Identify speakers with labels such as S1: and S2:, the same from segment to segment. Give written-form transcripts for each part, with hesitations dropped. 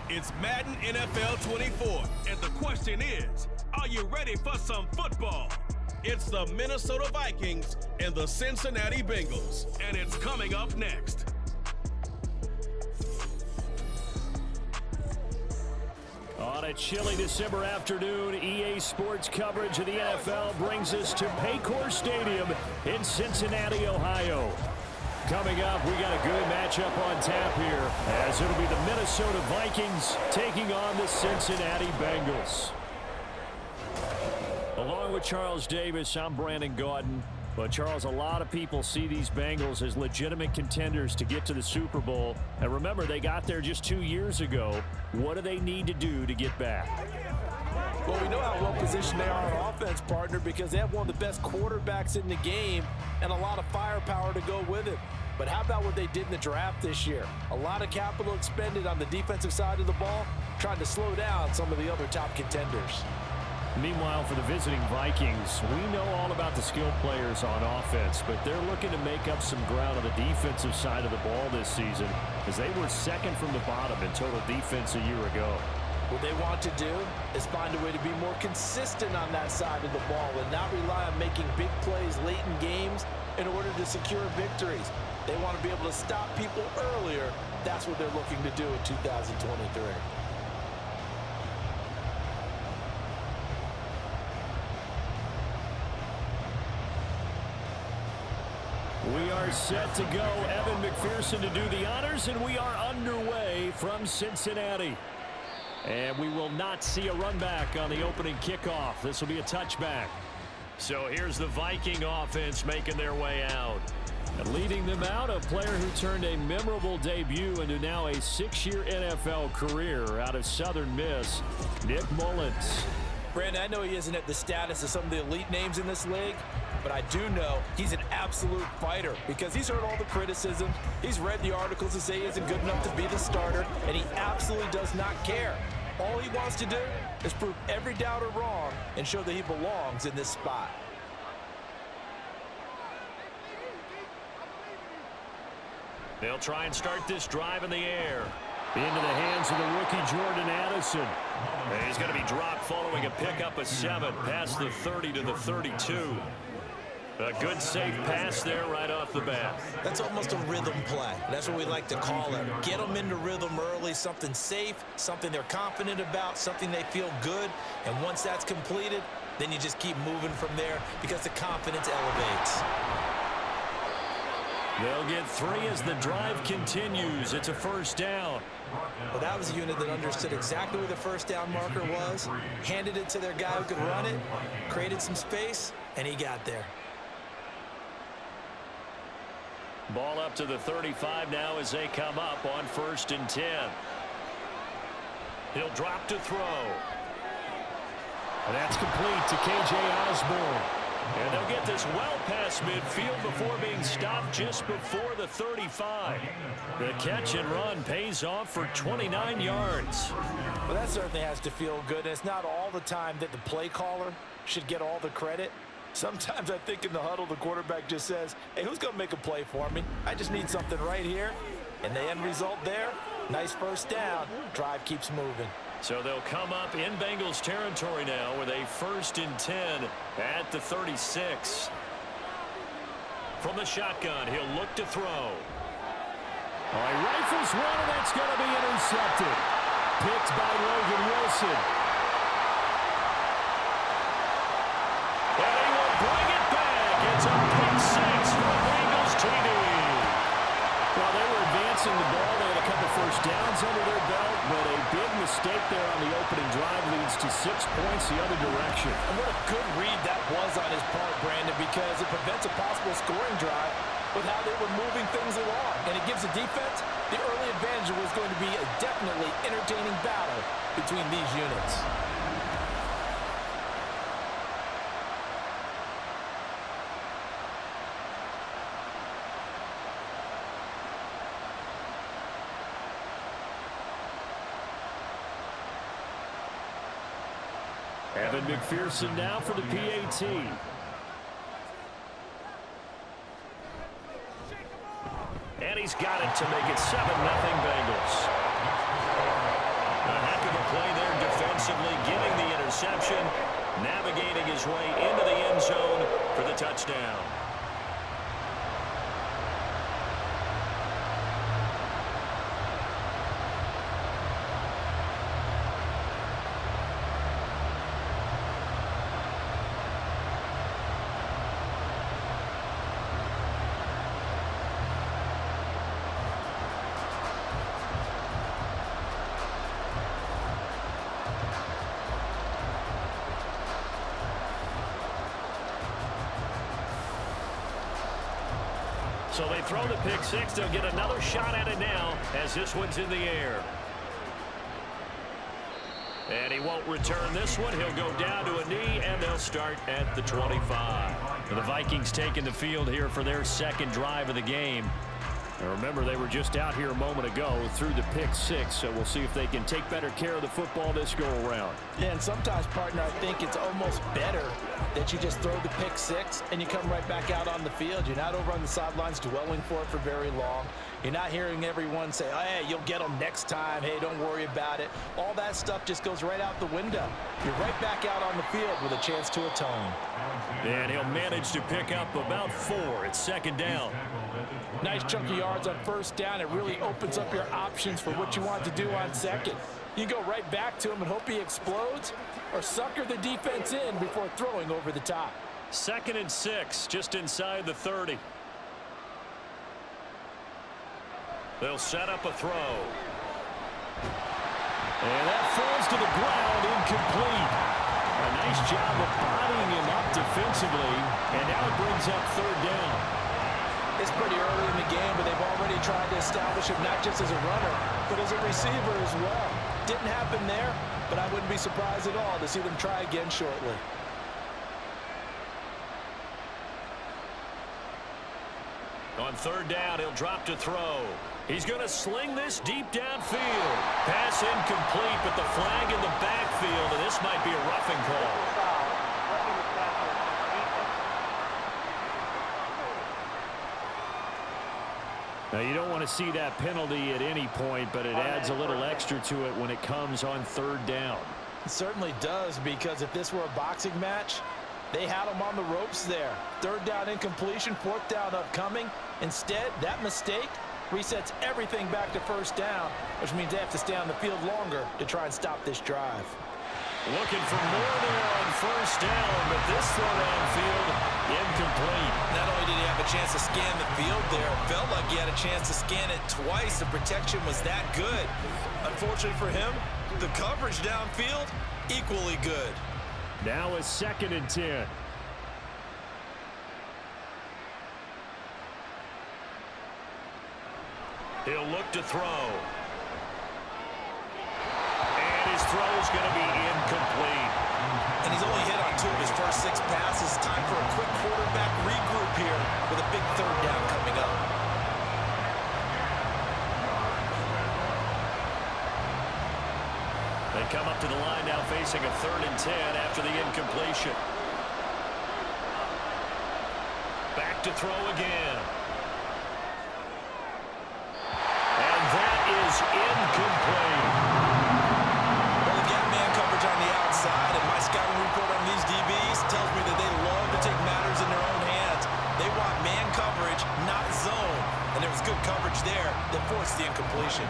S1: It's Madden NFL 24, and the question is, are you ready for some football? It's the Minnesota Vikings and the Cincinnati Bengals, and it's coming up next.
S2: On a chilly December afternoon, EA Sports coverage of the NFL brings us to Paycor Stadium in Cincinnati, Ohio. Coming up, we got a good matchup on tap here, as it'll be the Minnesota Vikings taking on the Cincinnati Bengals. Along with Charles Davis, I'm Brandon Gaudin. But, Charles, a lot of people see these Bengals as legitimate contenders to get to the Super Bowl. And remember, they got there just 2 years ago. What do they need to do to get back?
S3: Well, we know how well positioned they are on offense, partner, because they have one of the best quarterbacks in the game and a lot of firepower to go with it. But how about what they did in the draft this year? A lot of capital expended on the defensive side of the ball, trying to slow down some of the other top contenders.
S2: Meanwhile, for the visiting Vikings, we know all about the skilled players on offense, but they're looking to make up some ground on the defensive side of the ball this season, as they were second from the bottom in total defense a year ago.
S3: What they want to do is find a way to be more consistent on that side of the ball and not rely on making big plays late in games in order to secure victories. They want to be able to stop people earlier. That's what they're looking to do in 2023.
S2: We are set to go. Evan McPherson to do the honors, and we are underway from Cincinnati. And we will not see a run back on the opening kickoff. This will be a touchback. So here's the Viking offense making their way out. And leading them out, a player who turned a memorable debut into now a 6-year NFL career out of Southern Miss, Nick Mullins.
S3: Brandon, I know he isn't at the status of some of the elite names in this league, but I do know he's an absolute fighter because he's heard all the criticism. He's read the articles that say he isn't good enough to be the starter, and he absolutely does not care. All he wants to do is prove every doubter wrong and show that he belongs in this spot.
S2: They'll try and start this drive in the air. Into the hands of the rookie Jordan Addison. And he's going to be dropped following a pickup of 7 past the 30 to the 32. A good safe pass there right off the bat.
S3: That's almost a rhythm play. That's what we like to call it. Get them into rhythm early, something safe, something they're confident about, something they feel good. And once that's completed, then you just keep moving from there because the confidence elevates.
S2: They'll get 3 as the drive continues. It's a first down.
S3: Well, that was a unit that understood exactly where the first down marker was, handed it to their guy who could run it, created some space, and he got there.
S2: Ball up to the 35 now as they come up on 1st and 10. He'll drop to throw. And that's complete to KJ Osborne. And they'll get this well past midfield before being stopped just before the 35. The catch and run pays off for 29 yards.
S3: Well, that certainly has to feel good. And it's not all the time that the play caller should get all the credit. Sometimes I think in the huddle, the quarterback just says, hey, who's going to make a play for me? I just need something right here. And the end result there, nice first down. Drive keeps moving.
S2: So they'll come up in Bengals territory now with a 1st and 10 at the 36. From the shotgun, he'll look to throw. All right, rifles one, and that's going to be intercepted. Picked by Logan Wilson. And he will bring it back. It's a pick 6 for Bengals TD. Well, they were advancing the ball. They had a couple first downs under their belt, but a big mistake there on the opening drive leads to 6 points the other direction.
S3: And what a good read that was on his part, Brandon, because it prevents a possible scoring drive with how they were moving things along. And it gives the defense the early advantage. Was going to be a definitely entertaining battle between these units.
S2: Evan McPherson now for the PAT. And he's got it to make it 7-0 Bengals. play there defensively, getting the interception, navigating his way into the end zone for the touchdown. So they throw the pick six. They'll get another shot at it now as this one's in the air. And he won't return this one. He'll go down to a knee, and they'll start at the 25. The Vikings taking the field here for their second drive of the game. And remember, they were just out here a moment ago through the pick six, so we'll see if they can take better care of the football this go-around.
S3: Yeah, and sometimes, partner, I think it's almost better that you just throw the pick six and you come right back out on the field. You're not over on the sidelines dwelling for it for very long. You're not hearing everyone say, oh, hey, you'll get them next time. Hey, don't worry about it. All that stuff just goes right out the window. You're right back out on the field with a chance to atone.
S2: And he'll manage to pick up about 4. It's second down.
S3: Nice chunk of yards on first down. It really opens up your options for what you want to do on second. You go right back to him and hope he explodes, or sucker the defense in before throwing over the top.
S2: 2nd and 6, just inside the 30. They'll set up a throw. And that falls to the ground, incomplete. A nice job of bodying him up defensively, and now it brings up 3rd down.
S3: It's pretty early in the game, but they've already tried to establish him not just as a runner, but as a receiver as well. Didn't happen there, but I wouldn't be surprised at all to see them try again shortly.
S2: On 3rd down, he'll drop to throw. He's going to sling this deep downfield. Pass incomplete, but the flag in the backfield, and this might be a roughing call. Now, you don't want to see that penalty at any point, but it adds a little extra to it when it comes on 3rd down.
S3: It certainly does, because if this were a boxing match, they had him on the ropes there. 3rd down incompletion, 4th down upcoming. Instead, that mistake resets everything back to 1st down, which means they have to stay on the field longer to try and stop this drive.
S2: Looking for more there on 1st down, but this throw downfield incomplete.
S3: Not only did he have a chance to scan the field there, it felt like he had a chance to scan it twice. The protection was that good. Unfortunately for him, the coverage downfield, equally good.
S2: Now a 2nd and 10. He'll look to throw. And his throw is going to be incomplete.
S3: And he's only hit on 2 of his first 6 passes. Time for a quick quarterback regroup here with a big 3rd down coming up.
S2: They come up to the line now facing a 3rd and 10 after the incompletion. Back to throw again. And that is incomplete.
S3: Well, they've got man coverage on the outside, and my scouting report on these DBs tells me that they love to take matters in their own hands. They want man coverage, not zone. And there was good coverage there that forced the incompletion.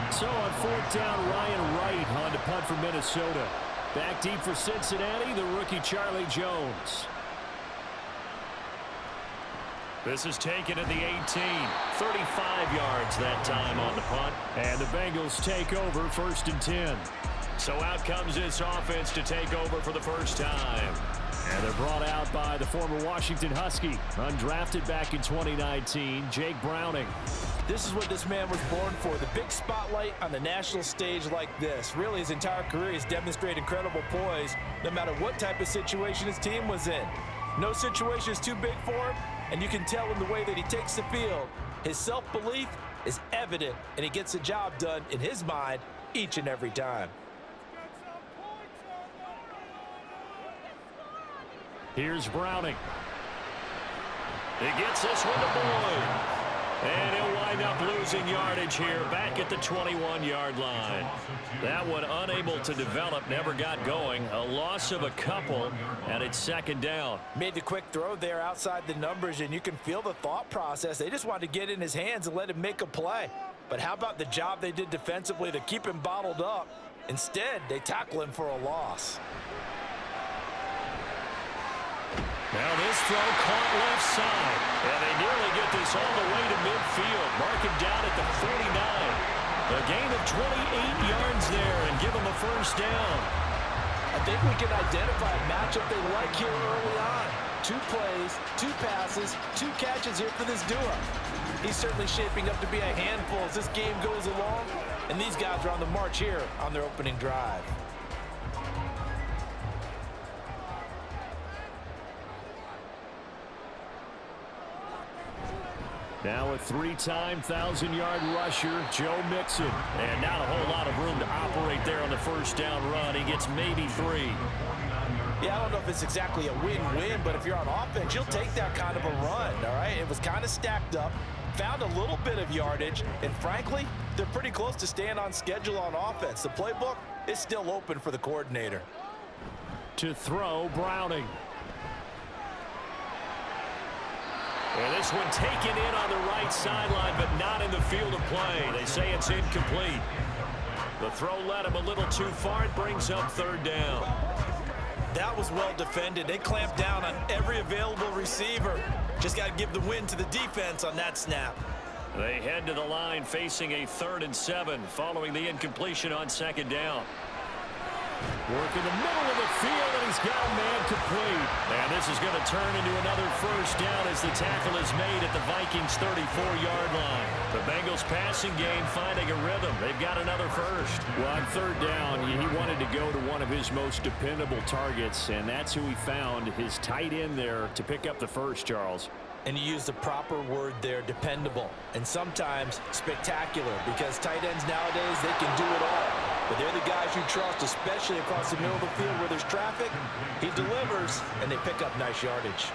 S2: So on 4th down, Ryan Wright on to punt for Minnesota. Back deep for Cincinnati, the rookie Charlie Jones. This is taken at the 18. 35 yards that time on the punt. And the Bengals take over 1st and 10. So out comes this offense to take over for the first time. And they're brought out by the former Washington Husky, undrafted back in 2019, Jake Browning.
S3: This is what this man was born for, the big spotlight on the national stage like this. Really, his entire career has demonstrated incredible poise, no matter what type of situation his team was in. No situation is too big for him, and you can tell in the way that he takes the field. His self-belief is evident, and he gets the job done in his mind each and every time.
S2: Here's Browning. He gets this one to Boyd. And he'll wind up losing yardage here back at the 21-yard line. That one unable to develop, never got going. A loss of a couple, and it's second down.
S3: Made the quick throw there outside the numbers, and you can feel the thought process. They just wanted to get in his hands and let him make a play. But how about the job they did defensively to keep him bottled up? Instead, they tackle him for a loss.
S2: Now this throw caught left side, and they nearly get this all the way to midfield. Mark him down at the 49. A gain of 28 yards there and give him a first down.
S3: I think we can identify a matchup they like here early on. 2 plays, 2 passes, 2 catches here for this duo. He's certainly shaping up to be a handful as this game goes along, and these guys are on the march here on their opening drive.
S2: Now a 3-time 1,000-yard rusher, Joe Mixon. And not a whole lot of room to operate there on the first down run. He gets maybe 3.
S3: Yeah, I don't know if it's exactly a win-win, but if you're on offense, you'll take that kind of a run, all right? It was kind of stacked up, found a little bit of yardage, and frankly, they're pretty close to staying on schedule on offense. The playbook is still open for the coordinator.
S2: To throw, Browning. And this one taken in on the right sideline, but not in the field of play. They say it's incomplete. The throw led him a little too far. It brings up third down.
S3: That was well defended. They clamped down on every available receiver. Just got to give the win to the defense on that snap.
S2: They head to the line facing a 3rd and 7 following the incompletion on second down. Work in the middle of the field, and he's got a man complete. And this is going to turn into another first down as the tackle is made at the Vikings' 34-yard line. The Bengals passing game finding a rhythm. They've got another first. Well, on third down, he wanted to go to one of his most dependable targets, and that's who he found, his tight end there, to pick up the first, Charles.
S3: And you use the proper word there, dependable, and sometimes spectacular, because tight ends nowadays, they can do it all. But they're the guys you trust, especially across the middle of the field where there's traffic. He delivers, and they pick up nice yardage.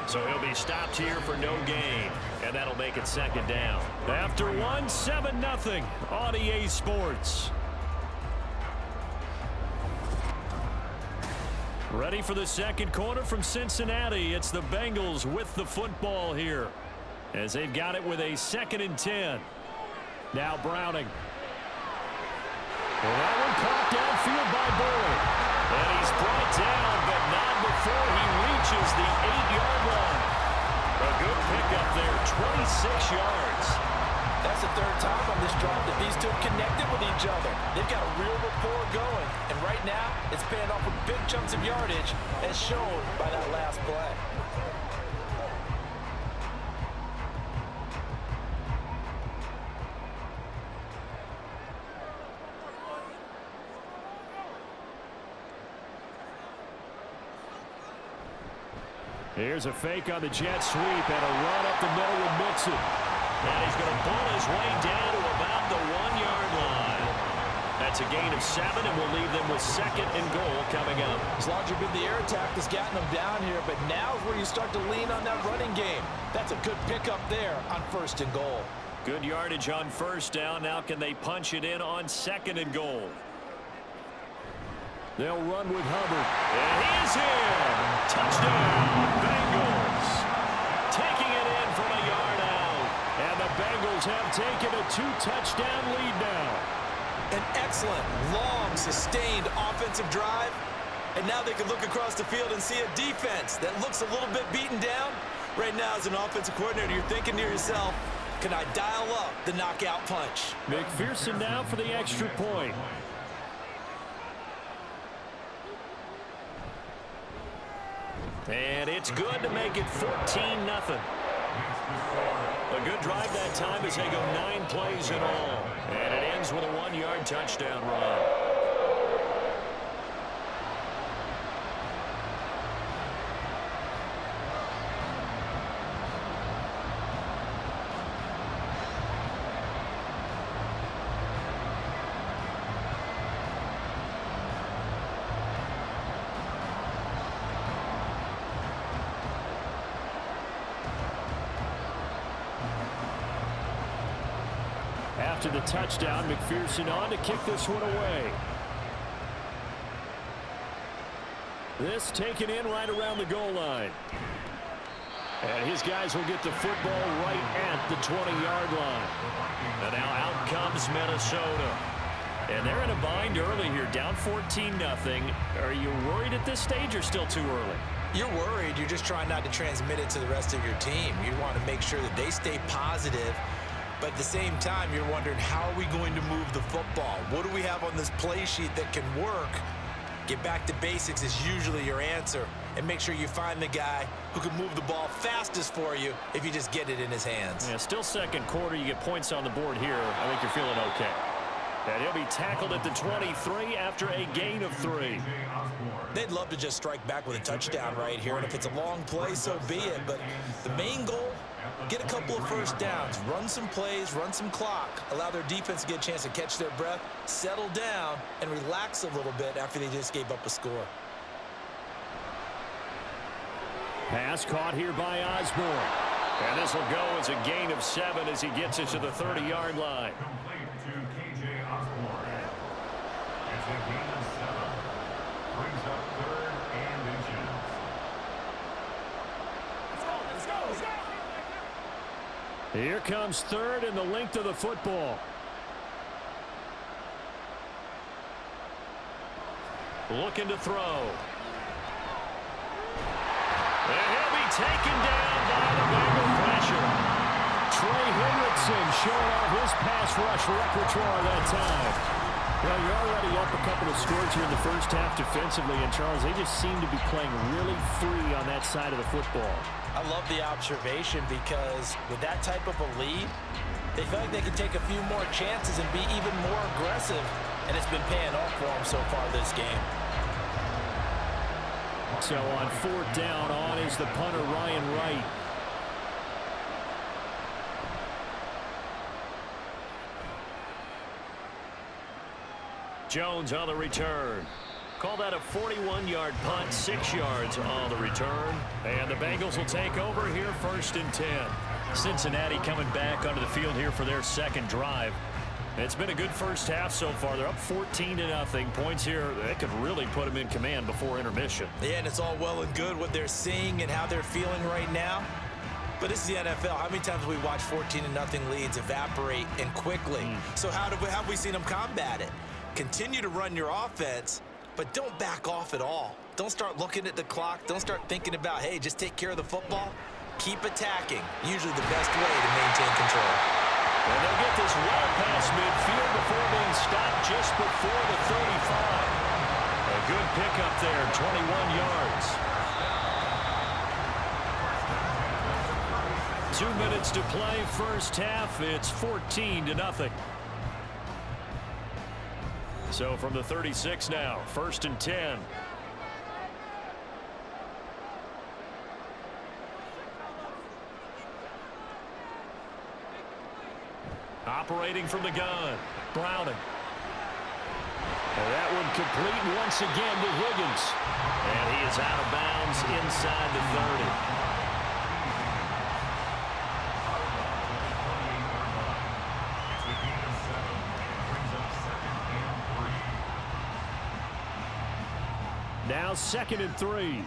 S2: So he'll be stopped here for no gain, and that'll make it second down. After 1, 7-0 on EA Sports. Ready for the second quarter from Cincinnati. It's the Bengals with the football here as they've got it with a 2nd and 10. Now Browning. And that one caught downfield by Boyd. And he's brought down, but not before he reaches the 8-yard line. A good pickup there, 26 yards.
S3: That's the 3rd time on this drive that these two have connected with each other. They've got a real rapport going. And right now, it's paying off with big chunks of yardage, as shown by that last play.
S2: Here's a fake on the jet sweep and a run up the middle with Mixon. And he's going to pull his way down to about the 1-yard line. That's a gain of 7, and we'll leave them with 2nd and goal coming up.
S3: It's largely been the air attack that's gotten them down here, but now is where you start to lean on that running game. That's a good pickup there on 1st and goal.
S2: Good yardage on first down. Now can they punch it in on 2nd and goal? They'll run with Hubbard. And he is in. Touchdown, Bengals. Taking it in from a yard out. And the Bengals have taken a 2-touchdown lead now.
S3: An excellent, long, sustained offensive drive. And now they can look across the field and see a defense that looks a little bit beaten down. Right now, as an offensive coordinator, you're thinking to yourself, can I dial up the knockout punch?
S2: McPherson now for the extra point. And it's good to make it 14-0. A good drive that time as they go 9 plays in all. And it ends with a 1-yard touchdown run. After the touchdown, McPherson on to kick this one away. This taken in right around the goal line. And his guys will get the football right at the 20-yard line. And now out comes Minnesota. And they're in a bind early here, down 14-0. Are you worried at this stage or still too early?
S3: You're worried. You're just trying not to transmit it to the rest of your team. You want to make sure that they stay positive. But at the same time, you're wondering, how are we going to move the football? What do we have on this play sheet that can work? Get back to basics is usually your answer. And make sure you find the guy who can move the ball fastest for you if you just get it in his hands.
S2: Yeah, still second quarter. You get points on the board here. I think you're feeling okay. And he'll be tackled at the 23 after a gain of 3.
S3: They'd love to just strike back with a touchdown right here. And if it's a long play, so be it. But the main goal, get a couple of first downs, run some plays, run some clock, allow their defense to get a chance to catch their breath, settle down, and relax a little bit after they just gave up a score.
S2: Pass caught here by Osborne. And this will go as a gain of 7 as he gets it to the 30-yard line. Here comes third and the length of the football. Looking to throw. And he'll be taken down by the Bengal pressure. Trey Hendrickson showing off his pass rush repertoire that time. Well, you're already up a couple of scores here in the first half defensively, and Charles, they just seem to be playing really free on that side of the football.
S3: I love the observation because with that type of a lead, they feel like they can take a few more chances and be even more aggressive, and it's been paying off for them so far this game.
S2: So on fourth down, on is the punter, Ryan Wright. Jones on the return. Call that a 41-yard punt, 6 yards on the return. And the Bengals will take over here, 1st and 10. Cincinnati coming back onto the field here for their second drive. It's been a good first half so far. They're up 14-0. Points here, that could really put them in command before intermission.
S3: Yeah, and it's all well and good what they're seeing and how they're feeling right now. But this is the NFL. How many times have we watched 14-0 leads evaporate and quickly? So how have we seen them combat it? Continue to run your offense, but don't back off at all. Don't start looking at the clock. Don't start thinking about, hey, just take care of the football. Keep attacking. Usually the best way to maintain control.
S2: And they'll get this well past midfield before being stopped just before the 35. A good pickup there, 21 yards. 2 minutes to play, first half. It's 14-0. So from the 36 now, 1st and 10. Operating from the gun, Browning. And that one complete once again to Higgins. And he is out of bounds inside the 30. Now 2nd and 3.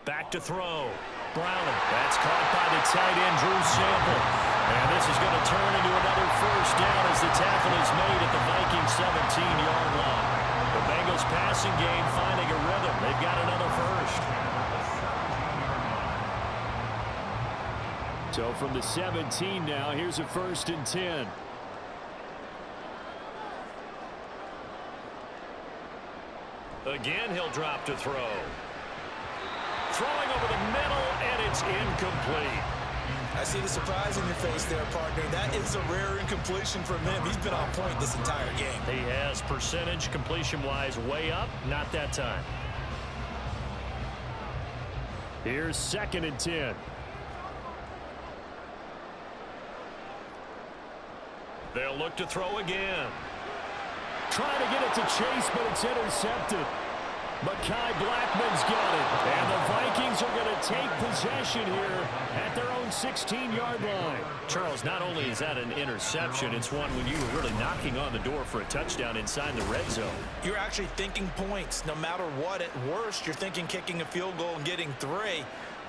S2: Back to throw. Browning. That's caught by the tight end, Drew Sample. And this is going to turn into another first down as the tackle is made at the Vikings 17-yard line. The Bengals passing game finding a rhythm. They've got another first. So from the 17 now, here's a 1st and 10. Again, he'll drop to throw. Throwing over the middle, and it's incomplete.
S3: I see the surprise in your face there, partner. That is a rare incompletion from him. He's been on point this entire game.
S2: He has percentage completion-wise way up. Not that time. Here's 2nd and 10. They'll look to throw again. Trying to get it to Chase, but it's intercepted. Mekhi Blackman's got it. And the Vikings are going to take possession here at their own 16-yard line.
S4: Charles, not only is that an interception, it's one when you were really knocking on the door for a touchdown inside the red zone.
S3: You're actually thinking points. No matter what, at worst, you're thinking kicking a field goal and getting 3.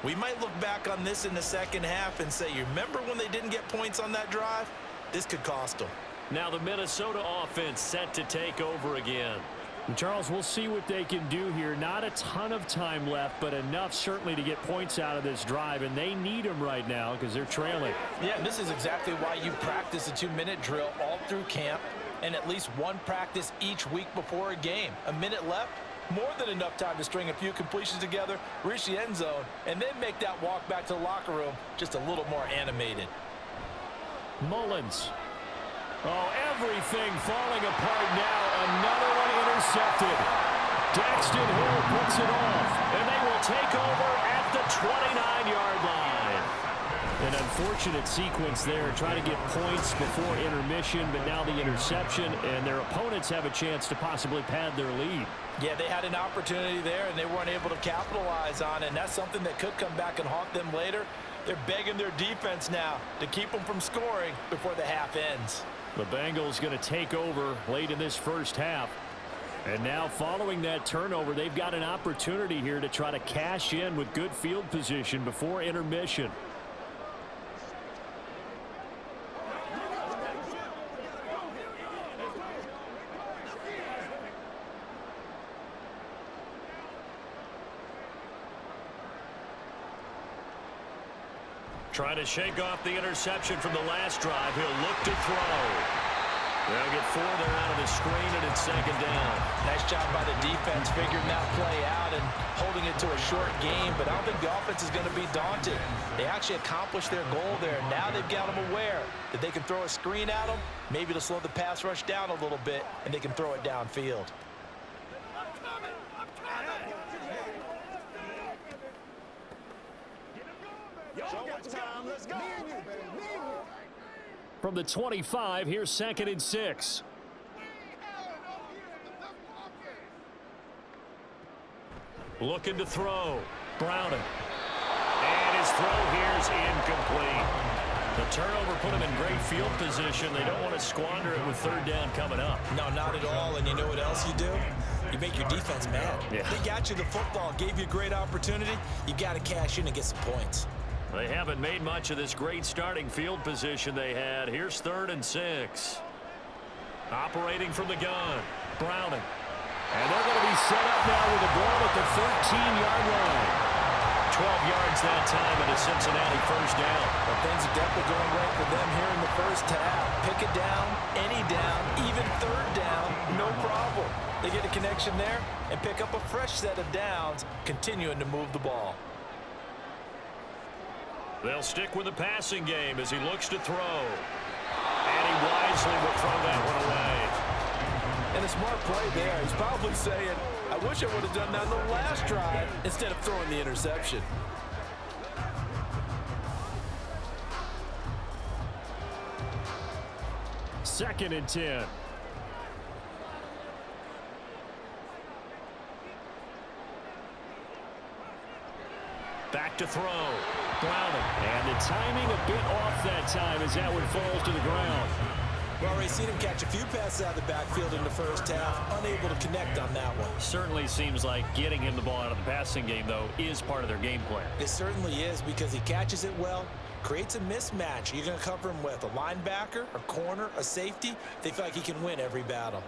S3: We might look back on this in the second half and say, you remember when they didn't get points on that drive? This could cost them.
S4: Now the Minnesota offense set to take over again.
S2: And Charles, we'll see what they can do here. Not a ton of time left, but enough certainly to get points out of this drive, and they need them right now because they're trailing.
S3: Yeah, this is exactly why you practice a 2-minute drill all through camp and at least one practice each week before a game. A minute left, more than enough time to string a few completions together, reach the end zone, and then make that walk back to the locker room just a little more animated.
S2: Mullins. Oh, everything falling apart now. Another one intercepted. Daxton Hill puts it off, and they will take over at the 29-yard line. An unfortunate sequence there. Trying to get points before intermission, but now the interception, and their opponents have a chance to possibly pad their lead.
S3: Yeah, they had an opportunity there, and they weren't able to capitalize on it, and that's something that could come back and haunt them later. They're begging their defense now to keep them from scoring before the half ends.
S2: The Bengals going to take over late in this first half. And now following that turnover, they've got an opportunity here to try to cash in with good field position before intermission.
S4: Trying to shake off the interception from the last drive. He'll look to throw. They'll get 4 there out of the screen, and it's second down.
S3: Nice job by the defense figuring that play out and holding it to a short game, but I don't think the offense is going to be daunted. They actually accomplished their goal there. Now they've got them aware that they can throw a screen at them, maybe to slow the pass rush down a little bit, and they can throw it downfield.
S2: From the 25, here's 2nd and 6.
S4: Looking to throw. Browning. And his throw here is incomplete. The turnover put him in great field position. They don't want to squander it with 3rd down coming up.
S3: No, not at all. And you know what else you do? You make your defense mad.
S2: Yeah.
S3: They got you the football, gave you a great opportunity. You got to cash in and get some points.
S4: They haven't made much of this great starting field position they had. Here's 3rd and 6. Operating from the gun. Browning.
S2: And they're going to be set up now with a ball at the 13-yard line.
S4: 12 yards that time and a Cincinnati first down.
S3: But things are definitely going right for them here in the first half. Pick it down, any down, even 3rd down, no problem. They get a connection there and pick up a fresh set of downs, continuing to move the ball.
S4: They'll stick with the passing game as he looks to throw. And he wisely will throw that one away.
S3: And a smart play there. He's probably saying, I wish I would have done that on the last drive instead of throwing the interception.
S2: Second and 10.
S4: Back to throw.
S2: Browning. And the timing a bit off that time as that one falls to the ground.
S3: Well, we've seen him catch a few passes out of the backfield in the first half, unable to connect on that one.
S4: Certainly seems like getting him the ball out of the passing game, though, is part of their game plan.
S3: It certainly is because he catches it well, creates a mismatch. You're going to cover him with a linebacker, a corner, a safety. They feel like he can win every battle.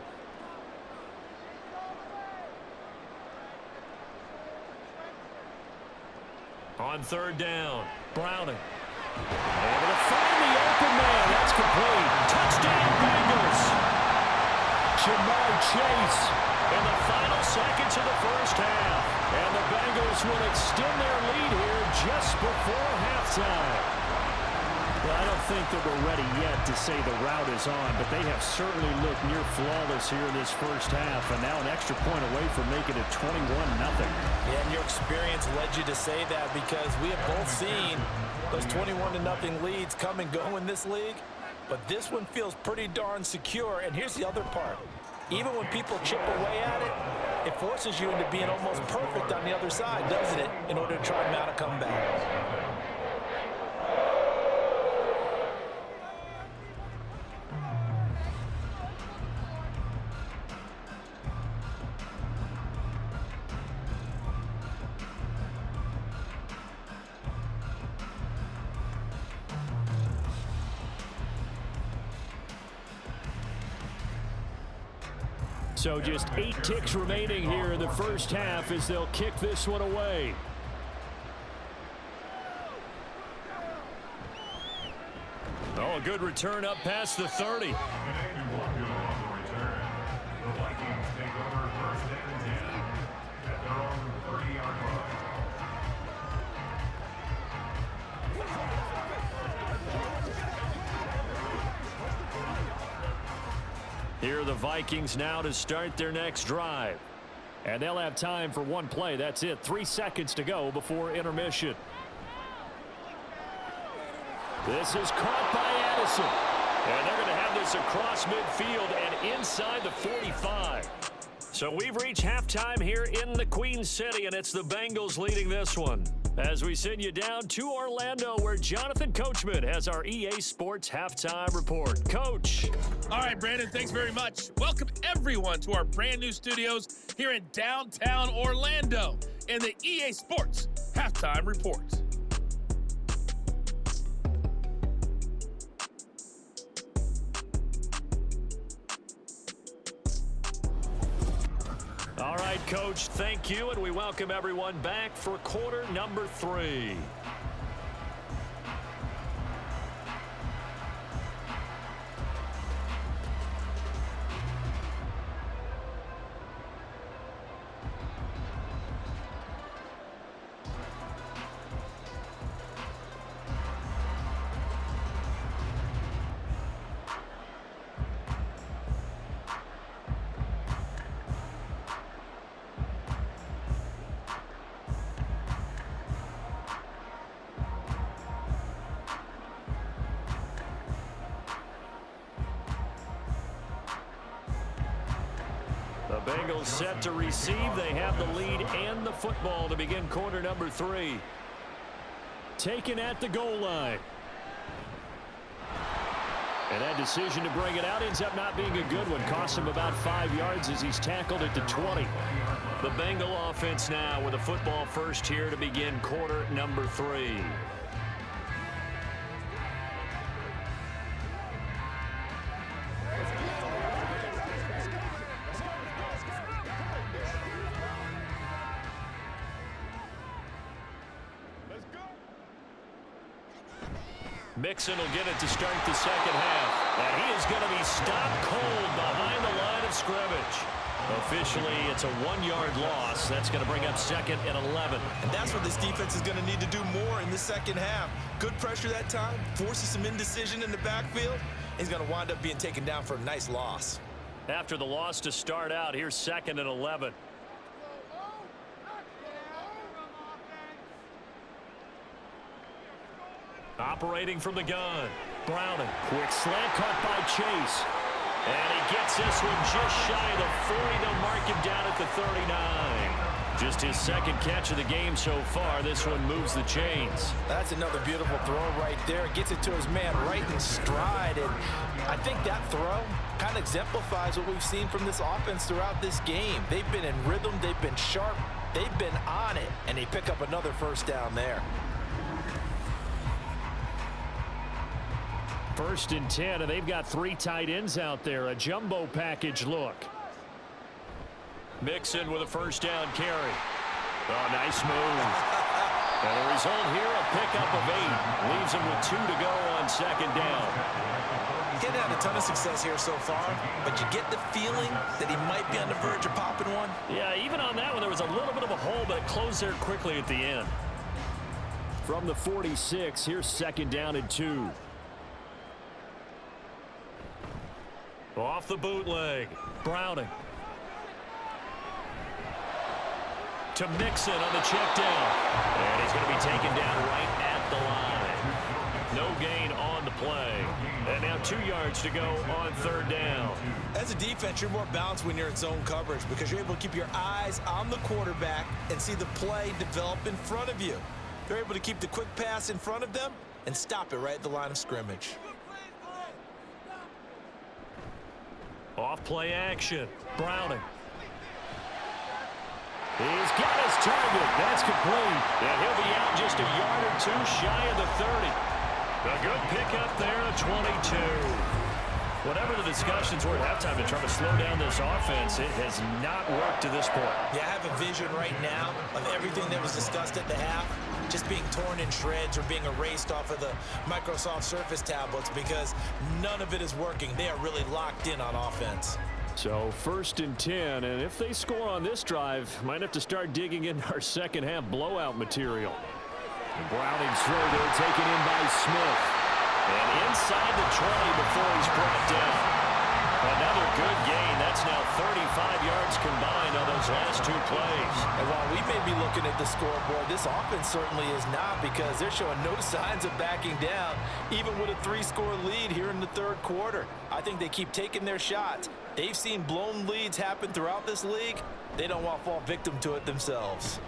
S4: On 3rd down, Browning.
S2: Able to find the open man. That's complete. Touchdown, Bengals. Jamar Chase
S4: In the final seconds of the first half.
S2: And the Bengals will extend their lead here just before halftime. Well, I don't think that we're ready yet to say the route is on, but they have certainly looked near flawless here in this first half, and now an extra point away from making it 21-0.
S3: Yeah, and your experience led you to say that because we have both seen those 21-0 leads come and go in this league, but this one feels pretty darn secure. And here's the other part. Even when people chip away at it, It forces you into being almost perfect on the other side, doesn't it, in order to try and mount a comeback.
S2: So just 8 ticks remaining here in the first half as they'll kick this one away.
S4: Oh, a good return up past the 30.
S5: The Vikings take over first and 10 at their own 30-yard line.
S2: Here are the Vikings now to start their next drive. And they'll have time for one play. That's it. 3 seconds to go before intermission. This is caught by Addison.
S4: And they're going to have this across midfield and inside the 45. So we've reached halftime here in the Queen City, and it's the Bengals leading this one. As we send you down to Orlando, where Jonathan Coachman has our EA Sports Halftime Report. Coach.
S6: All right, Brandon, thanks very much. Welcome, everyone, to our brand new studios here in downtown Orlando in the EA Sports Halftime Report.
S4: All right, Coach, thank you, and we welcome everyone back for quarter number 3. The Bengals set to receive. They have the lead and the football to begin quarter number 3.
S2: Taken at the goal line. And that decision to bring it out ends up not being a good one. Costs him about 5 yards as he's tackled at the 20.
S4: The Bengal offense now with a football first here to begin quarter number 3. Mixon will get it to start the second half. And he is going to be stopped cold behind the line of scrimmage. Officially, it's a 1-yard loss. That's going to bring up 2nd and 11.
S3: And that's what this defense is going to need to do more in the second half. Good pressure that time, forces some indecision in the backfield. He's going to wind up being taken down for a nice loss.
S4: After the loss to start out, here's 2nd and 11. Operating from the gun. Browning.
S2: Quick slant caught by Chase.
S4: And he gets this one just shy of the 40. They'll mark him down at the 39.
S2: Just his second catch of the game so far. This one moves the chains.
S3: That's another beautiful throw right there. Gets it to his man right in stride. And I think that throw kind of exemplifies what we've seen from this offense throughout this game. They've been in rhythm. They've been sharp. They've been on it. And they pick up another first down there.
S2: 1st and 10, and they've got 3 tight ends out there. A jumbo package look.
S4: Mixon with a first down carry.
S2: Oh, nice move.
S4: And the result here, a pickup of 8. Leaves him with 2 to go on 2nd down.
S3: He hasn't had a ton of success here so far, but you get the feeling that he might be on the verge of popping one.
S4: Yeah, even on that one, there was a little bit of a hole, but it closed there quickly at the end.
S2: From the 46, here's 2nd down and 2.
S4: Off the bootleg. Browning. To Mixon on the check down. And he's going to be taken down right at the line. No gain on the play. And now 2 yards to go on third down.
S3: As a defense, you're more balanced when you're in zone coverage because you're able to keep your eyes on the quarterback and see the play develop in front of you. They're able to keep the quick pass in front of them and stop it right at the line of scrimmage.
S4: Off play action. Browning.
S2: He's got his target. That's complete.
S4: And he'll be out just a yard or two shy of the 30. A good pickup there at 22. Whatever the discussions were at halftime to try to slow down this offense, it has not worked to this point.
S3: Yeah, I have a vision right now of everything that was discussed at the half just being torn in shreds or being erased off of the Microsoft Surface tablets because none of it is working. They are really locked in on offense.
S2: So 1st and 10, and if they score on this drive, might have to start digging into our second half blowout material. Browning's throw there taken in by Smith.
S4: And inside the 20 before he's brought down. Another good gain. That's now 35 yards combined on those last 2 plays.
S3: And while we may be looking at the scoreboard, this offense certainly is not because they're showing no signs of backing down, even with a 3-score lead here in the 3rd quarter. I think they keep taking their shots. They've seen blown leads happen throughout this league. They don't want to fall victim to it themselves.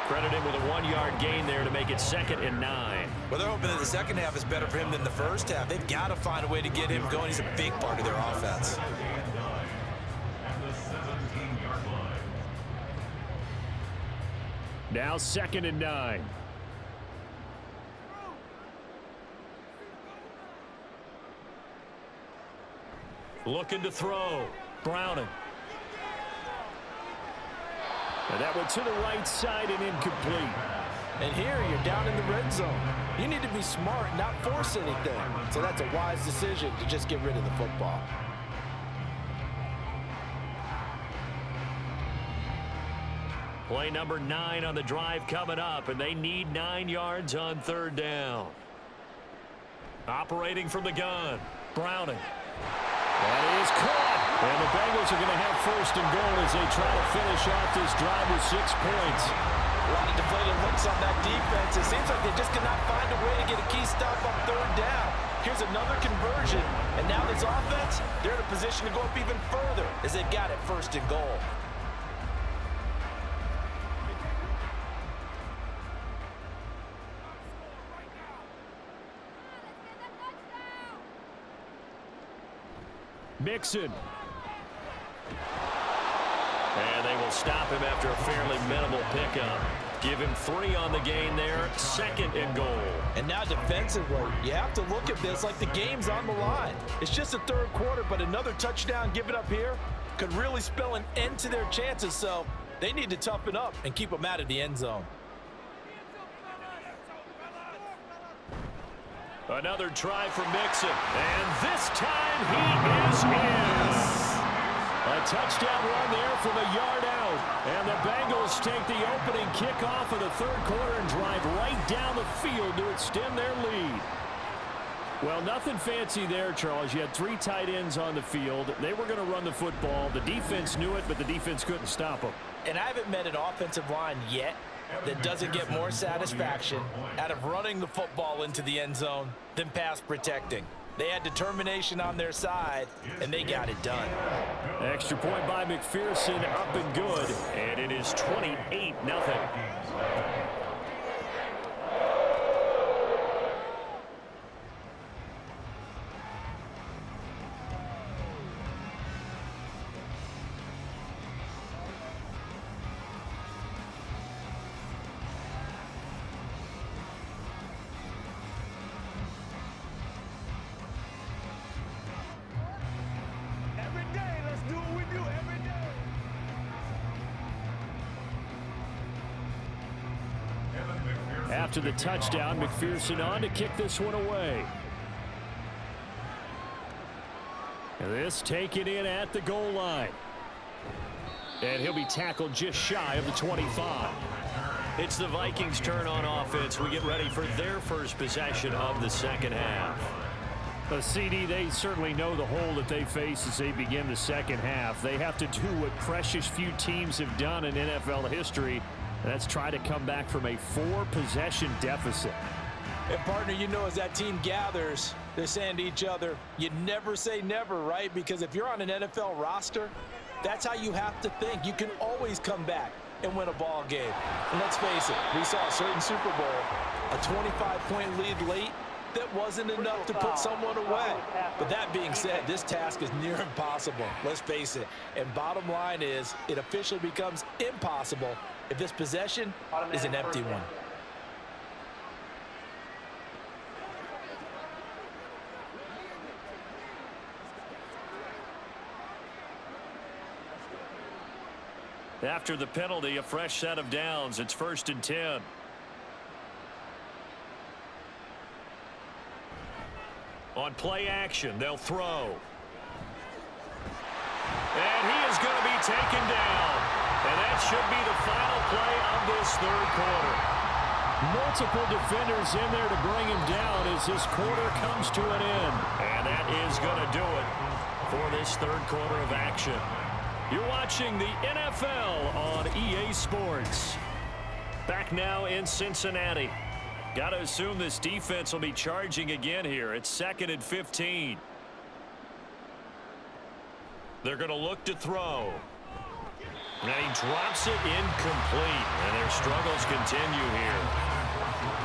S4: Credit him with a 1-yard gain there to make it 2nd and 9.
S3: Well, they're hoping that the second half is better for him than the first half. They've got to find a way to get him going. He's a big part of their offense.
S2: Now 2nd and 9.
S4: Looking to throw. Browning.
S2: And that went to the right side and incomplete.
S3: And here you're down in the red zone. You need to be smart, not force anything. So that's a wise decision to just get rid of the football.
S4: Play number 9 on the drive coming up, and they need 9 yards on 3rd down. Operating from the gun. Browning.
S2: That is caught. And the Bengals are going to have 1st and goal as they try to finish off this drive with 6 points.
S3: A lot of deflated looks on that defense. It seems like they just cannot find a way to get a key stop on 3rd down. Here's another conversion. And now this offense, they're in a position to go up even further as they've got it 1st and goal.
S2: Mixon.
S4: And they will stop him after a fairly minimal pickup. Give him 3 on the gain there, 2nd and goal.
S3: And now defensively, you have to look at this like the game's on the line. It's just the 3rd quarter, but another touchdown given up here could really spell an end to their chances. So they need to toughen up and keep them out of the end zone.
S4: Another try for Mixon. And this time he is in.
S2: A touchdown run there from a yard out. And the Bengals take the opening kickoff of the 3rd quarter and drive right down the field to extend their lead. Well, nothing fancy there, Charles. You had 3 tight ends on the field. They were going to run the football. The defense knew it, but the defense couldn't stop them.
S3: And I haven't met an offensive line yet that doesn't get more satisfaction out of running the football into the end zone than pass protecting. They had determination on their side, and they got it done.
S2: Extra point by McPherson, up and good.
S4: And it is 28-0.
S2: After the touchdown, McPherson on to kick this one away. And this taken in at the goal line. And he'll be tackled just shy of the 25.
S4: It's the Vikings' turn on offense. We get ready for their first possession of the second half.
S2: CD, they certainly know the hole that they face as they begin the second half. They have to do what precious few teams have done in NFL history. That's try to come back from a 4-possession deficit.
S3: And, partner, you know, as that team gathers, they're saying to each other, you never say never, right? Because if you're on an NFL roster, that's how you have to think. You can always come back and win a ball game. And let's face it, we saw a certain Super Bowl, a 25-point lead late, that wasn't enough to put someone away. But that being said, this task is near impossible. Let's face it. And bottom line is, it officially becomes impossible if this possession is an empty one.
S2: After the penalty, a fresh set of downs. It's 1st and 10. On play action, they'll throw. And he is going to be taken down. And that should be the final play of this third quarter. Multiple defenders in there to bring him down as this quarter comes to an end. And that is going to do it for this third quarter of action. You're watching the NFL on EA Sports. Back now in Cincinnati. Got to assume this defense will be charging again here. It's 2nd and 15. They're going to look to throw. And he drops it incomplete. And their struggles continue here.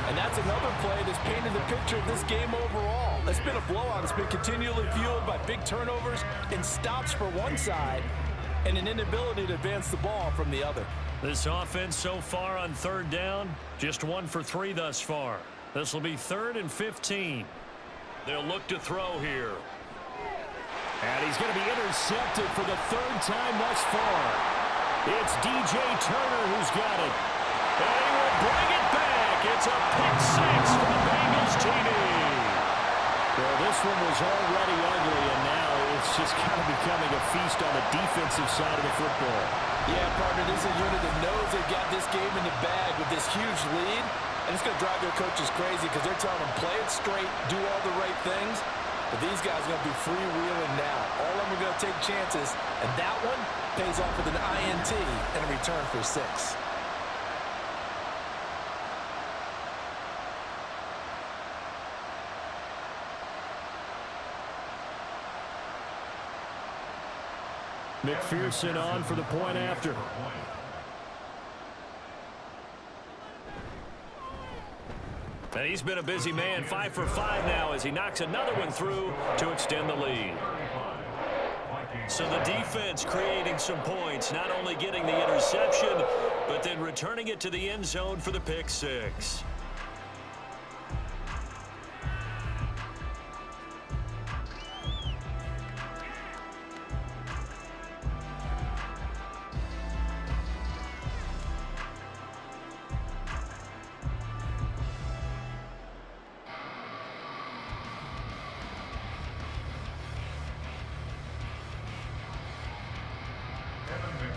S3: And that's another play that's painted the picture of this game overall. It's been a blowout. It's been continually fueled by big turnovers and stops for one side and an inability to advance the ball from the other.
S2: This offense so far on 3rd down, just 1 for 3 thus far. This will be 3rd and 15. They'll look to throw here. And he's going to be intercepted for the 3rd time thus far. It's DJ Turner who's got it. And he will bring it back. It's a pick 6 for the Bengals TD. Well, this one was already ugly, and now it's just kind of becoming a feast on the defensive side of the football.
S3: Yeah, partner, this is a unit that knows they've got this game in the bag with this huge lead, and it's going to drive their coaches crazy because they're telling them play it straight, do all the right things, but these guys are going to be freewheeling now. All of them are going to take chances, and that one pays off with an INT and a return for 6.
S2: McPherson on for the point after. And he's been a busy man, 5 for 5 now as he knocks another one through to extend the lead. So the defense creating some points, not only getting the interception, but then returning it to the end zone for the pick 6.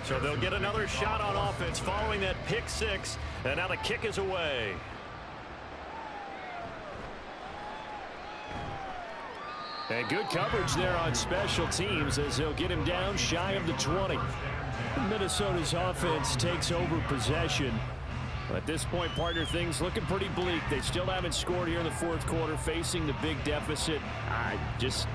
S2: So they'll get another shot on offense following that pick 6, and now the kick is away. And good coverage there on special teams as they'll get him down shy of the 20. Minnesota's offense takes over possession. At this point, partner, things looking pretty bleak. They still haven't scored here in the 4th quarter, facing the big deficit.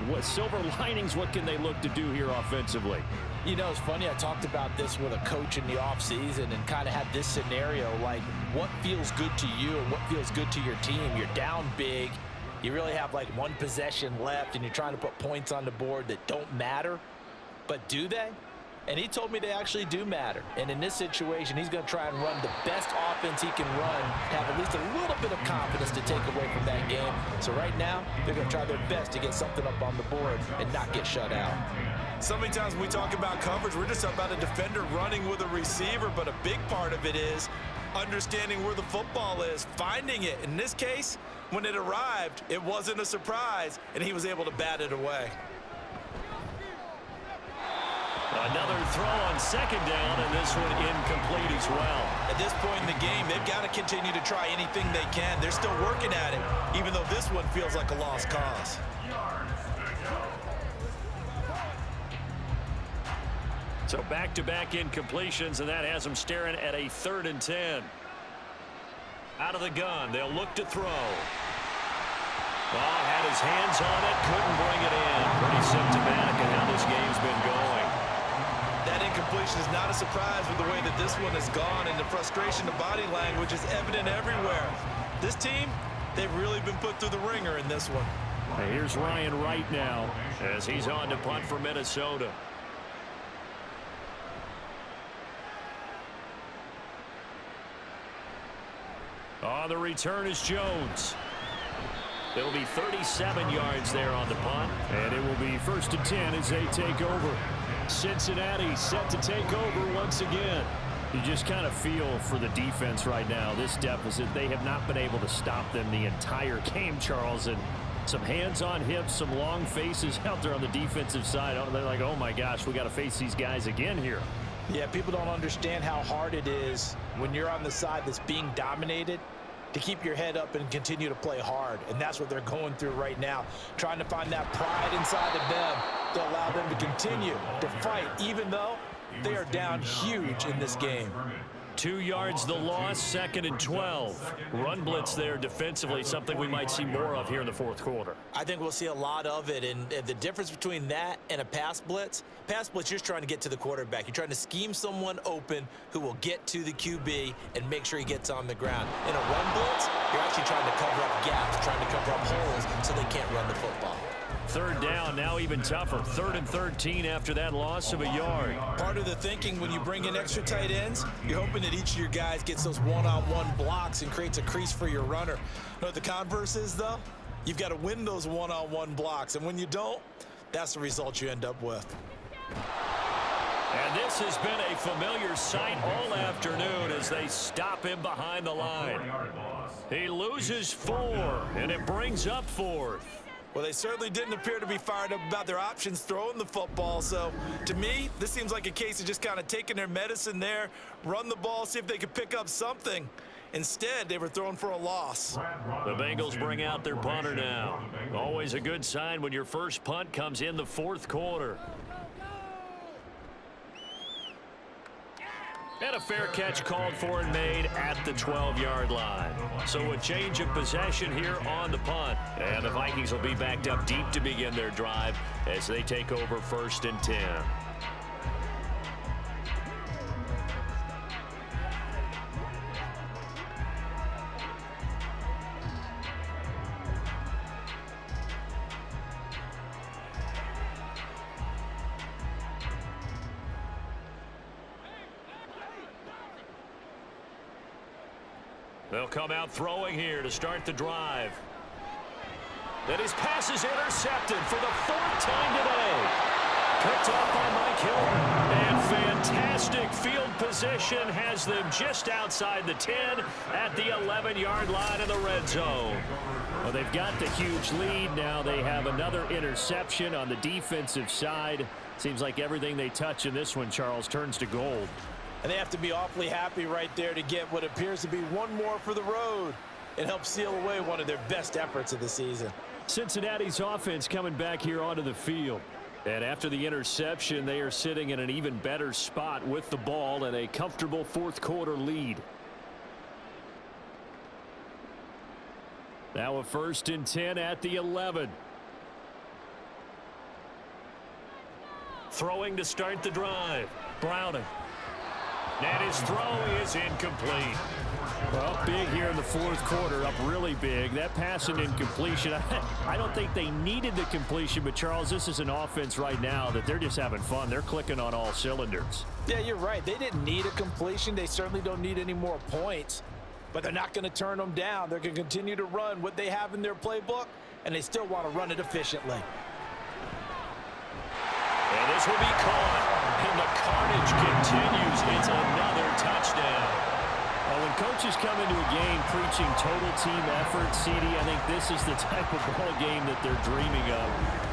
S2: What silver linings, what can they look to do here offensively?
S3: You know, it's funny, I talked about this with a coach in the offseason and kind of had this scenario, like what feels good to you and what feels good to your team. You're down big. You really have like 1 possession left and you're trying to put points on the board that don't matter. But do they? And he told me they actually do matter. And in this situation, he's going to try and run the best offense he can run, have at least a little bit of confidence to take away from that game. So right now, they're going to try their best to get something up on the board and not get shut out.
S7: So many times when we talk about coverage, we're just talking about a defender running with a receiver, but a big part of it is understanding where the football is, finding it. In this case, when it arrived, it wasn't a surprise, and he was able to bat it away.
S2: Another throw on 2nd down, and this one incomplete as well.
S7: At this point in the game, they've got to continue to try anything they can. They're still working at it, even though this one feels like a lost cause.
S2: So back-to-back incompletions, and that has them staring at a 3rd and 10. Out of the gun, they'll look to throw.
S4: Had his hands on it, couldn't bring it in. Pretty symptomatic of how this game's been going.
S7: That incompletion is not a surprise with the way that this one has gone, and the frustration, the body language is evident everywhere. This team, they've really been put through the ringer in this one.
S2: Here's Ryan Wright now
S4: as he's on to punt for Minnesota. On the return is Jones. It'll be 37 yards there on the punt.
S2: And it will be 1st and 10 as they take over. Cincinnati set to take over once again. You just kind of feel for the defense right now. This deficit, they have not been able to stop them the entire game, Charles. And some hands on hips, some long faces out there on the defensive side. They're like, oh my gosh, we got to face these guys again here.
S3: Yeah, people don't understand how hard it is when you're on the side that's being dominated to keep your head up and continue to play hard. And that's what they're going through right now, trying to find that pride inside of them to allow them to continue to fight, even though they are down huge in this game.
S4: 2 yards the loss, 2nd and 12. Run blitz there defensively, something we might see more of here in the 4th quarter.
S3: I think we'll see a lot of it, and the difference between that and a pass blitz, you're just trying to get to the quarterback. You're trying to scheme someone open who will get to the QB and make sure he gets on the ground. In a run blitz, you're actually trying to cover up gaps, trying to cover up holes so they can't run the football.
S4: 3rd down, now even tougher. 3rd and 13 after that loss of a yard.
S7: Part of the thinking when you bring in extra tight ends, you're hoping that each of your guys gets those one-on-one blocks and creates a crease for your runner. You know what the converse is, though? You've got to win those one-on-one blocks, and when you don't, that's the result you end up with.
S4: And this has been a familiar sight all afternoon as they stop him behind the line. He loses 4, and it brings up 4th.
S7: Well, they certainly didn't appear to be fired up about their options throwing the football. So, to me, this seems like a case of just kind of taking their medicine there, run the ball, see if they could pick up something. Instead, they were throwing for a loss.
S4: The Bengals bring out their punter now. Always a good sign when your first punt comes in the 4th quarter. And a fair catch called for and made at the 12-yard line. So a change of possession here on the punt. And the Vikings will be backed up deep to begin their drive as they take over 1st and 10. They'll come out throwing here to start the drive. Then his pass is intercepted for the 4th time today. Picked off by Mike Hilton. And fantastic field position has them just outside the 10 at the 11-yard line in the red zone.
S2: Well, they've got the huge lead. Now they have another interception on the defensive side. Seems like everything they touch in this one, Charles, turns to gold.
S3: And they have to be awfully happy right there to get what appears to be one more for the road and help seal away one of their best efforts of the season.
S2: Cincinnati's offense coming back here onto the field. And after the interception, they are sitting in an even better spot with the ball and a comfortable 4th quarter lead. Now a 1st and 10 at the 11.
S4: Throwing to start the drive. Browning. And his throw is incomplete.
S2: Well, big here in the 4th quarter, up really big. That pass and incompletion, I don't think they needed the completion, but Charles, this is an offense right now that they're just having fun. They're clicking on all cylinders.
S3: Yeah, you're right. They didn't need a completion. They certainly don't need any more points, but they're not going to turn them down. They're going to continue to run what they have in their playbook, and they still want to run it efficiently.
S4: And this will be caught. And the carnage continues. It's another touchdown.
S2: Well, when coaches come into a game preaching total team effort, CD, I think this is the type of ball game that they're dreaming of.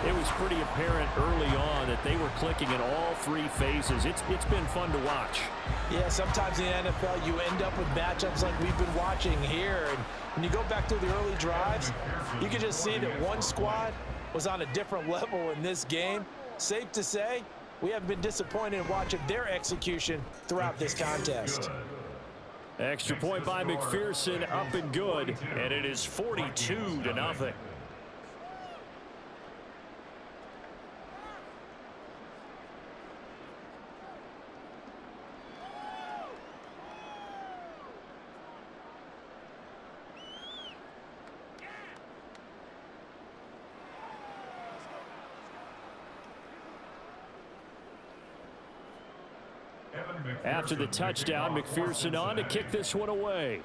S2: It was pretty apparent early on that they were clicking in all 3 phases. It's been fun to watch.
S3: Yeah, sometimes in the NFL you end up with matchups like we've been watching here. And when you go back to the early drives, you can just see that one squad was on a different level in this game. Safe to say, we haven't been disappointed in watching their execution throughout this contest.
S2: Extra point by McPherson, up and good.
S4: And it is 42-0.
S2: After the touchdown, McPherson on to kick this one away.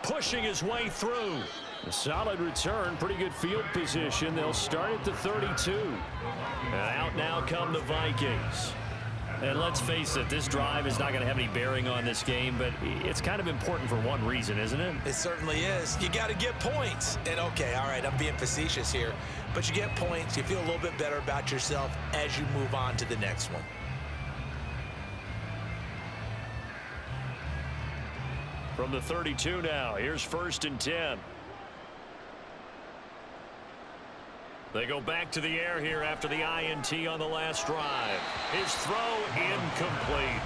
S4: Pushing his way through.
S2: A solid return, pretty good field position. They'll start at the 32.
S4: And out now come the Vikings. And let's face it, this drive is not going to have any bearing on this game, but it's kind of important for one reason, isn't it?
S7: It certainly is. You got to get points. And okay, all right, I'm being facetious here, but you get points, you feel a little bit better about yourself as you move on to the next one.
S4: From the 32 now, here's 1st and 10. They go back to the air here after the INT on the last drive. His throw incomplete.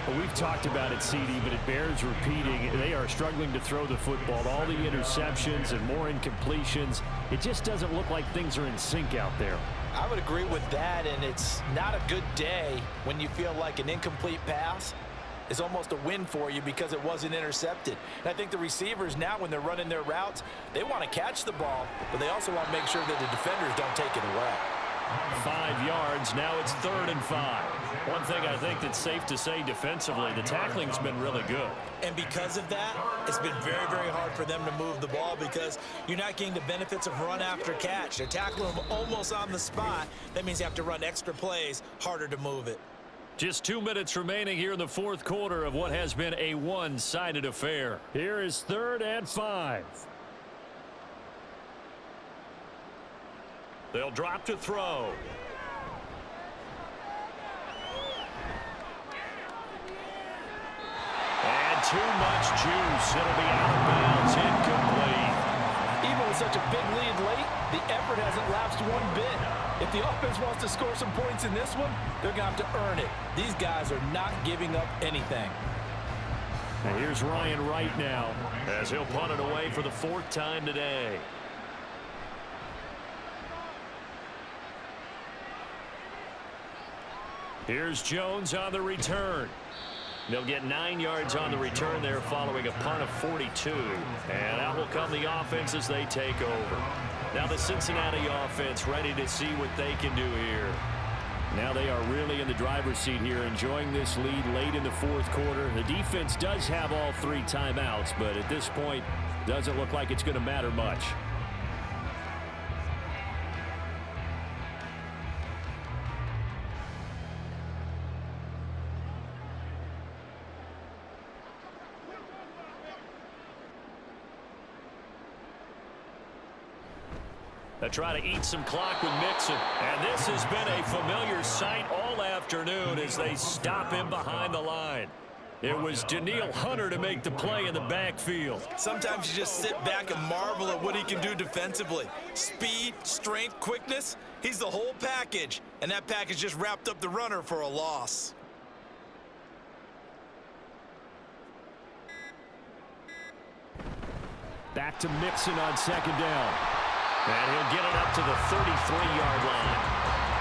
S2: Well, we've talked about it, CD, but it bears repeating. They are struggling to throw the football. All the interceptions and more incompletions. It just doesn't look like things are in sync out there.
S3: I would agree with that, and it's not a good day when you feel like an incomplete pass is almost a win for you because it wasn't intercepted. And I think the receivers now, when they're running their routes, they want to catch the ball, but they also want to make sure that the defenders don't take it away.
S4: 5 yards. Now it's 3rd and 5. One thing I think that's safe to say defensively, the tackling's been really good.
S7: And because of that, it's been very, very hard for them to move the ball because you're not getting the benefits of run after catch. They're tackling them almost on the spot. That means you have to run extra plays, harder to move it.
S4: Just 2 minutes remaining here in the 4th quarter of what has been a one-sided affair.
S2: Here is 3rd and 5.
S4: They'll drop to throw. And too much juice. It'll be out of bounds, incomplete.
S3: Even with such a big lead late, the effort hasn't lapsed one bit. If the offense wants to score some points in this one, they're going to have to earn it. These guys are not giving up anything.
S2: And here's Ryan Wright now,
S4: as he'll punt it away for the 4th time today. Here's Jones on the return. They'll get 9 yards on the return there following a punt of 42. And out will come the offense as they take over. Now the Cincinnati offense ready to see what they can do here.
S2: Now they are really in the driver's seat here, enjoying this lead late in the 4th quarter. The defense does have all 3 timeouts, but at this point, doesn't look like it's going to matter much.
S4: They try to eat some clock with Mixon. And this has been a familiar sight all afternoon as they stop him behind the line. It was Danielle Hunter to make the play in the backfield.
S7: Sometimes you just sit back and marvel at what he can do defensively. Speed, strength, quickness, he's the whole package. And that package just wrapped up the runner for a loss.
S2: Back to Mixon on 2nd down.
S4: And he'll get it up to the 33-yard line.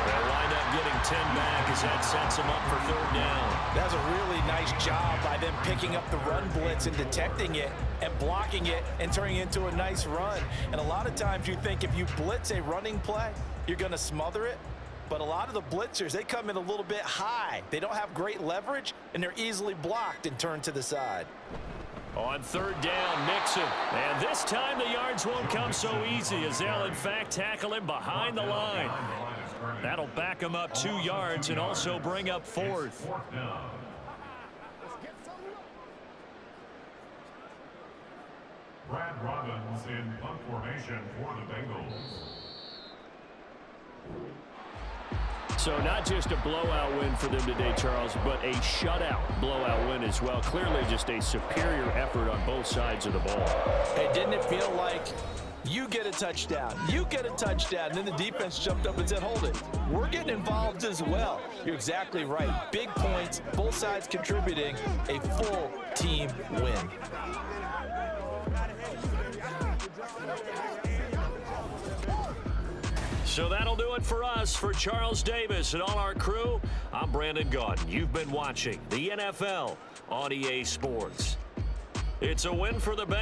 S4: They'll wind up getting 10 back as that sets them up for 3rd down.
S3: That's a really nice job by them picking up the run blitz and detecting it and blocking it and turning it into a nice run. And a lot of times you think if you blitz a running play, you're going to smother it. But a lot of the blitzers, they come in a little bit high. They don't have great leverage, and they're easily blocked and turned to the side.
S4: On 3rd down, Mixon. And this time the yards won't come so easy as they'll, in fact, tackle him behind the line. That'll back him up 2 yards and also bring up 4th.
S5: Brad Robbins in punt formation for the Bengals.
S2: So not just a blowout win for them today, Charles, but a shutout blowout win as well. Clearly just a superior effort on both sides of the ball.
S3: Hey, didn't it feel like you get a touchdown, you get a touchdown, and then the defense jumped up and said, hold it, we're getting involved as well. You're exactly right. Big points, both sides contributing, a full team win.
S4: So that'll do it for us. For Charles Davis and all our crew, I'm Brandon Gaudin. You've been watching the NFL on EA Sports. It's a win for the Bengals.